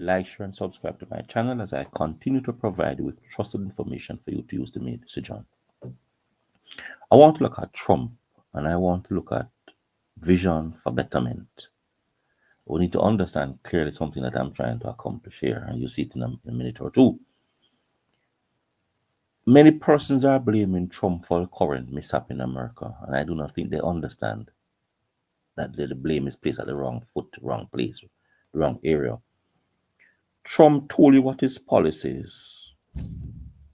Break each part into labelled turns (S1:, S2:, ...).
S1: like, share, and subscribe to my channel as I continue to provide you with trusted information for you to use to make decisions. I want to look at Trump and I want to look at Vision for Betterment. We need to understand clearly something that I'm trying to accomplish here, and you see it in a minute or two. Many persons are blaming Trump for the current mishap in America, and I do not think they understand that the blame is placed at the wrong foot, wrong place, wrong area. Trump told you what his policies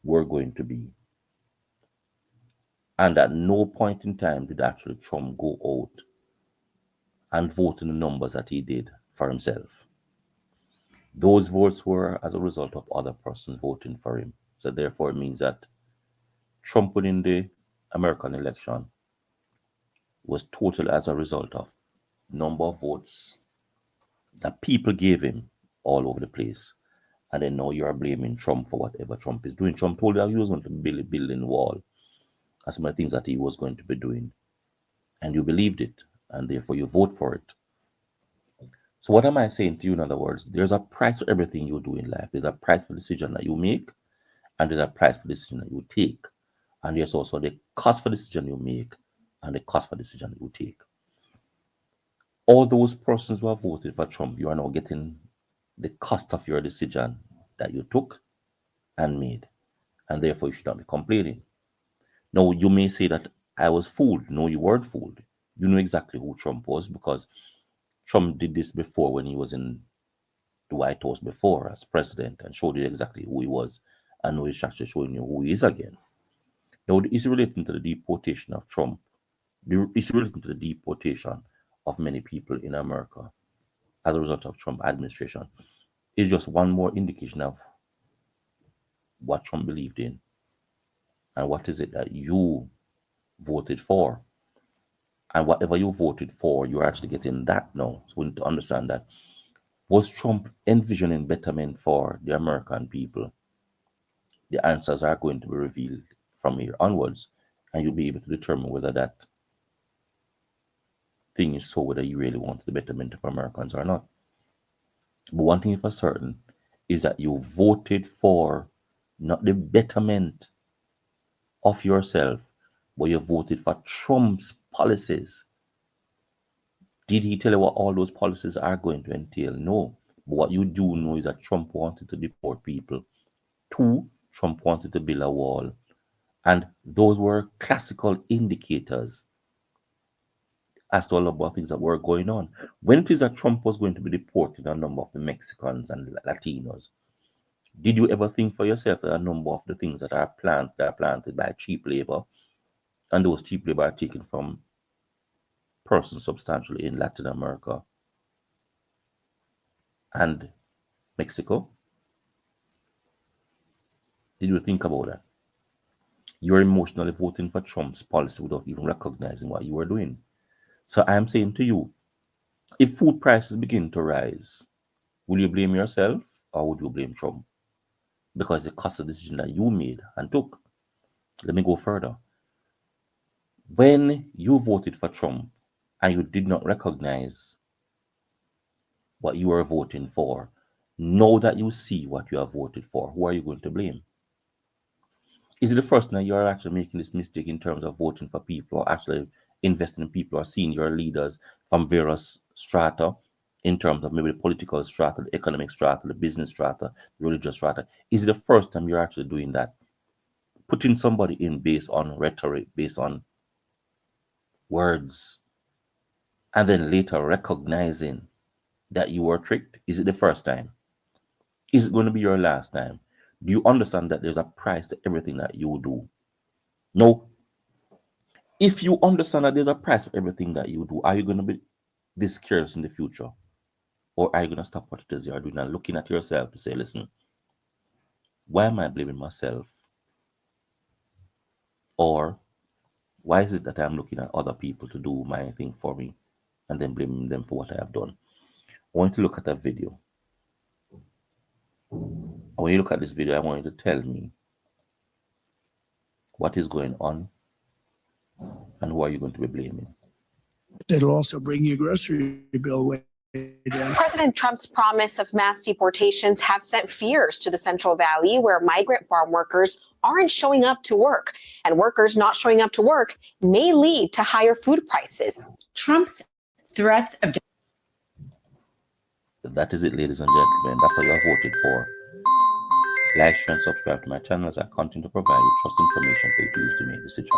S1: were going to be. And at no point in time did actually Trump go out and vote in the numbers that he did for himself. Those votes were as a result of other persons voting for him. So therefore it means that Trump winning the American election was total as a result of number of votes that people gave him all over the place. And then now you are blaming Trump for whatever Trump is doing. Trump told you he was going to build a wall, as some of the things that he was going to be doing. And you believed it, and therefore you vote for it. So what am I saying to you in other words? There's a price for everything you do in life. There's a price for the decision that you make, and there's a price for the decision that you take. And there's also the cost for the decision you make and the cost for the decision you take. All those persons who have voted for Trump, you are now getting the cost of your decision that you took and made. And therefore you should not be complaining. Now, you may say that I was fooled. No, you weren't fooled. You know exactly who Trump was because Trump did this before when he was in the White House before as president and showed you exactly who he was. And now he's actually showing you who he is again. Now, it's relating to the deportation of Trump. It's relating to the deportation of many people in America as a result of Trump administration. It's just one more indication of what Trump believed in and what is it that you voted for. And whatever you voted for, you're actually getting that now. So we need to understand that. Was Trump envisioning betterment for the American people? The answers are going to be revealed from here onwards, and you'll be able to determine whether that thing is so, whether you really want the betterment of Americans or not. But one thing for certain is that you voted for not the betterment of yourself, but you voted for Trump's policies. Did he tell you what all those policies are going to entail? No. But what you do know is that Trump wanted to deport people. 2, Trump wanted to build a wall. And those were classical indicators as to a lot of things that were going on. When it is that Trump was going to be deporting a number of the Mexicans and Latinos, did you ever think for yourself that a number of the things that are planted by cheap labor, and those cheap labor are taken from persons substantially in Latin America and Mexico? Did you think about that? You're emotionally voting for Trump's policy without even recognizing what you were doing. So I am saying to you, if food prices begin to rise, will you blame yourself or would you blame Trump? Because it cost a decision that you made and took. Let me go further. When you voted for Trump and you did not recognize what you were voting for, now that you see what you have voted for, who are you going to blame? Is it the first time you're actually making this mistake in terms of voting for people or actually investing in people or seeing your leaders from various strata in terms of maybe the political strata, the economic strata, the business strata, the religious strata? Is it the first time you're actually doing that? Putting somebody in based on rhetoric, based on words, and then later recognizing that you were tricked? Is it the first time? Is it going to be your last time? Do you understand that there's a price to everything that you do? No. If you understand that there's a price for everything that you do, are you going to be this careless in the future? Or are you going to stop what it is you're doing and looking at yourself to say, listen, why am I blaming myself? Or why is it that I'm looking at other people to do my thing for me and then blaming them for what I have done? I want you to look at that video. When you look at this video, I want you to tell me what is going on and who are you going to be blaming.
S2: It'll also bring you a grocery bill President Trump's promise of mass deportations have sent fears to the Central Valley, where migrant farm workers aren't showing up to work. And workers not showing up to work may lead to higher food prices.
S3: Trump's threats of...
S1: That is it, ladies and gentlemen. That's what you have voted for. Like, share, and subscribe to my channel as I continue to provide you trust information for you to use to make decisions.